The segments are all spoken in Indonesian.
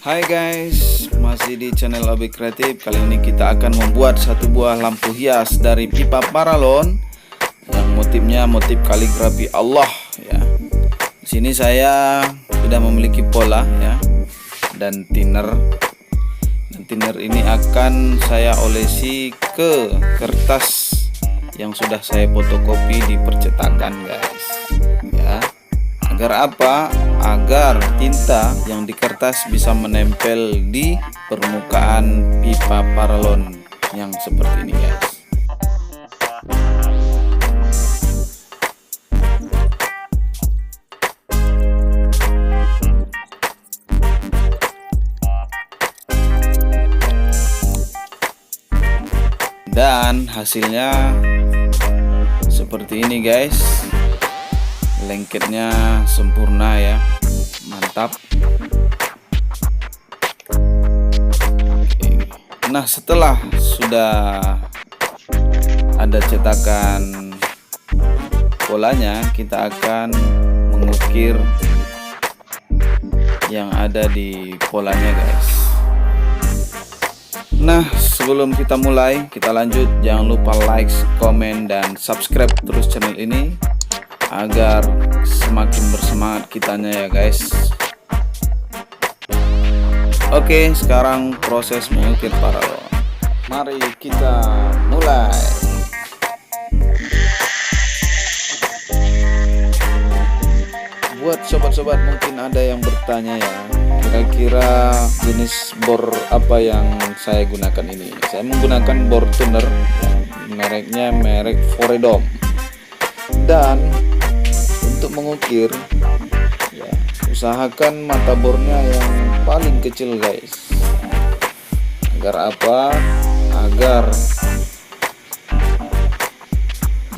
Hai guys, masih di channel Abi Kreatif. Kali ini kita akan membuat satu buah lampu hias dari pipa paralon yang motifnya motif kaligrafi Allah ya. Di sini saya sudah memiliki pola ya dan thinner. Dan thinner ini akan saya olesi ke kertas yang sudah saya fotokopi di percetakan guys ya. Agar apa? Agar tinta yang di kertas bisa menempel di permukaan pipa paralon yang seperti ini guys. Dan hasilnya seperti ini guys. Lengketnya sempurna ya, mantap. Oke. Nah, setelah sudah ada cetakan polanya, kita akan mengukir yang ada di polanya guys. Nah, sebelum kita mulai, kita lanjut. Jangan lupa like, komen, dan subscribe terus channel ini agar semakin bersemangat kitanya ya guys. Oke, sekarang proses mengukir paralon. Mari kita mulai. Buat sobat-sobat mungkin ada yang bertanya ya, kira-kira jenis bor apa yang saya gunakan ini. Saya menggunakan bor tuner, mereknya merek Foredom. Dan untuk mengukir ya, usahakan mata bornya yang paling kecil guys. Agar apa? Agar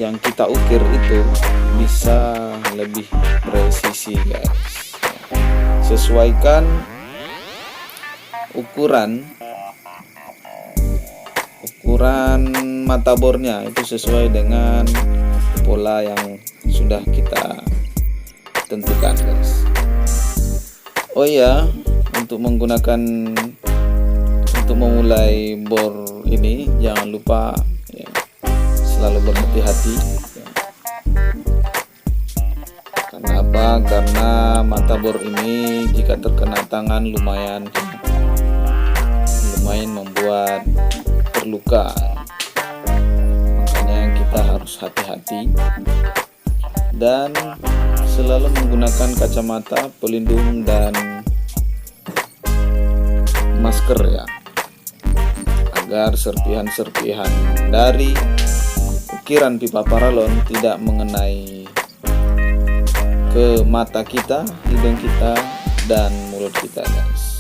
yang kita ukir itu bisa lebih presisi guys. Sesuaikan ukuran mata bornya itu sesuai dengan pola yang sudah kita tentukan guys. Oh ya, untuk memulai bor ini jangan lupa ya, selalu berhati-hati ya. Karena apa? Karena mata bor ini jika terkena tangan lumayan membuat terluka. Makanya kita harus hati-hati dan selalu menggunakan kacamata pelindung dan masker ya, agar serpihan-serpihan dari ukiran pipa paralon tidak mengenai ke mata kita, hidung kita, dan mulut kita guys.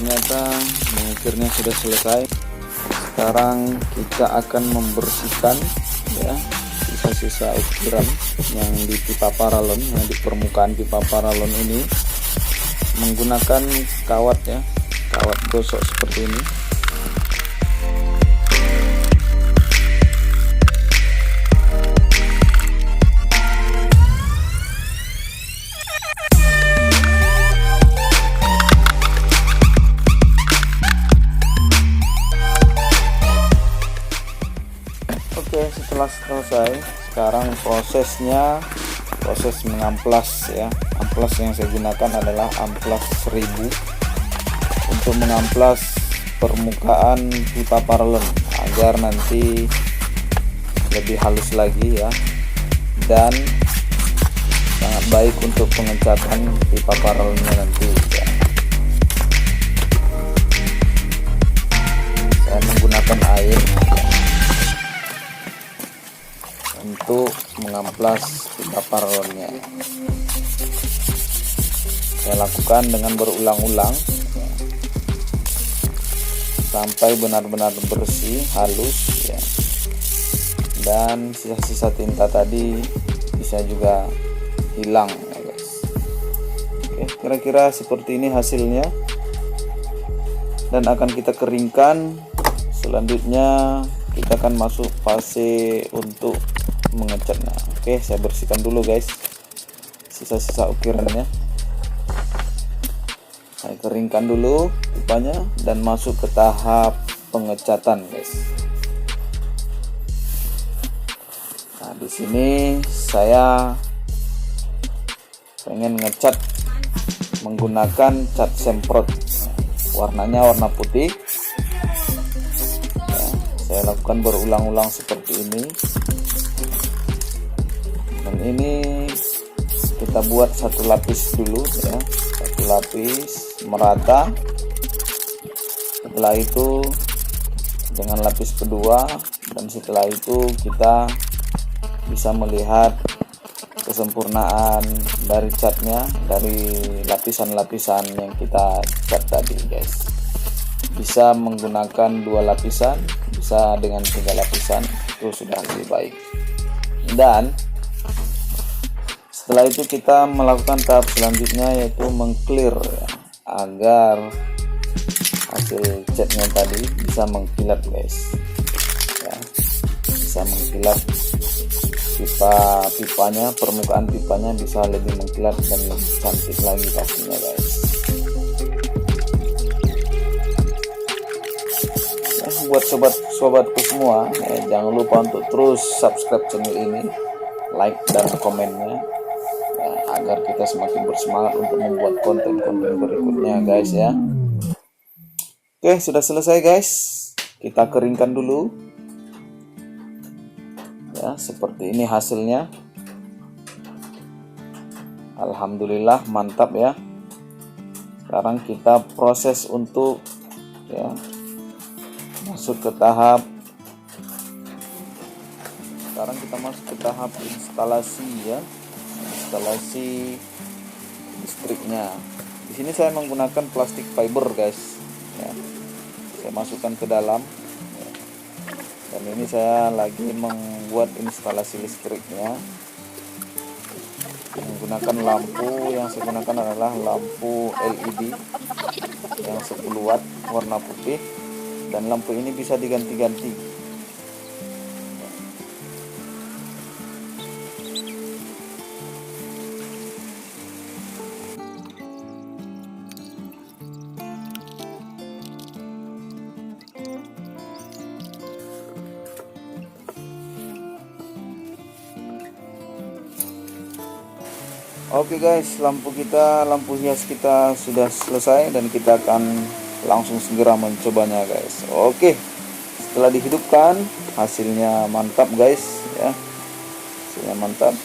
ternyata mengukirnya sudah selesai. Sekarang kita akan membersihkan ya sisa-sisa ukiran yang di pipa paralon, yang di permukaan pipa paralon ini menggunakan kawat ya, kawat gosok seperti ini. Oke, setelah selesai, sekarang proses mengamplas ya. Amplas yang saya gunakan adalah amplas 1000 untuk mengamplas permukaan pipa paralon agar nanti lebih halus lagi ya, dan sangat baik untuk pengecatan pipa paralonnya nanti ya. Saya menggunakan air untuk mengamplas pipa paralonnya. Saya lakukan dengan berulang-ulang sampai benar-benar bersih, halus ya. Dan sisa-sisa tinta tadi bisa juga hilang ya guys. Oke, kira-kira seperti ini hasilnya, dan akan kita keringkan. Selanjutnya kita akan masuk fase untuk mengecatnya. Oke, saya bersihkan dulu guys sisa-sisa ukirannya. Saya keringkan dulu pipanya dan masuk ke tahap pengecatan guys. Nah, di sini saya pengen ngecat menggunakan cat semprot. Warnanya warna putih. Ya, saya lakukan berulang-ulang seperti ini. Dan ini kita buat satu lapis dulu ya, satu lapis merata. Setelah itu dengan lapis kedua, dan setelah itu kita bisa melihat kesempurnaan dari catnya, dari lapisan-lapisan yang kita cat tadi guys. Bisa menggunakan 2 lapisan, bisa dengan 3 lapisan, itu sudah lebih baik. Dan setelah itu kita melakukan tahap selanjutnya, yaitu mengclear ya, agar hasil catnya tadi bisa mengkilat guys ya, bisa mengkilat pipanya, permukaan pipanya bisa lebih mengkilat dan lebih cantik lagi pastinya guys ya. Buat sobatku semua ya, jangan lupa untuk terus subscribe channel ini, like dan komennya ya, agar kita semakin bersemangat untuk membuat konten-konten berikutnya guys ya. Oke, sudah selesai guys, kita keringkan dulu ya. Seperti ini hasilnya. Alhamdulillah mantap ya. Sekarang kita proses untuk ya masuk ke tahap, sekarang kita masuk ke tahap instalasi ya, instalasi listriknya. Di sini saya menggunakan plastik fiber guys ya. Saya masukkan ke dalam ya. Dan ini saya lagi membuat instalasi listriknya menggunakan lampu. Yang saya gunakan adalah lampu LED yang 10 watt warna putih, dan lampu ini bisa diganti-ganti. Oke guys, lampu hias kita sudah selesai, dan kita akan langsung segera mencobanya guys. Oke, setelah dihidupkan hasilnya mantap guys ya, hasilnya mantap.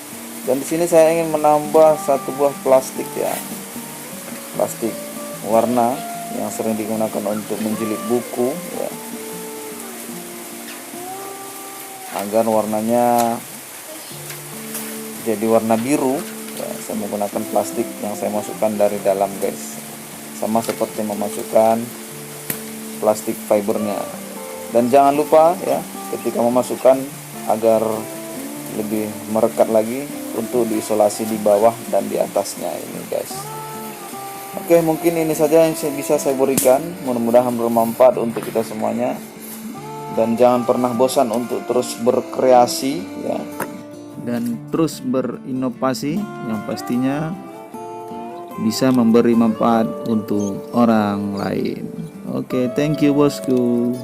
Dan di sini saya ingin menambah satu buah plastik ya, plastik warna yang sering digunakan untuk menjilid buku ya, agar warnanya jadi warna biru ya. Saya menggunakan plastik yang saya masukkan dari dalam guys. sama seperti memasukkan plastik fibernya. Dan jangan lupa ya, ketika memasukkan agar lebih merekat lagi untuk diisolasi di bawah dan di atasnya ini guys. Oke, mungkin ini saja yang bisa saya berikan. Mudah-mudahan bermanfaat untuk kita semuanya. Dan jangan pernah bosan untuk terus berkreasi ya, dan terus berinovasi yang pastinya bisa memberi manfaat untuk orang lain. Oke, thank you bosku.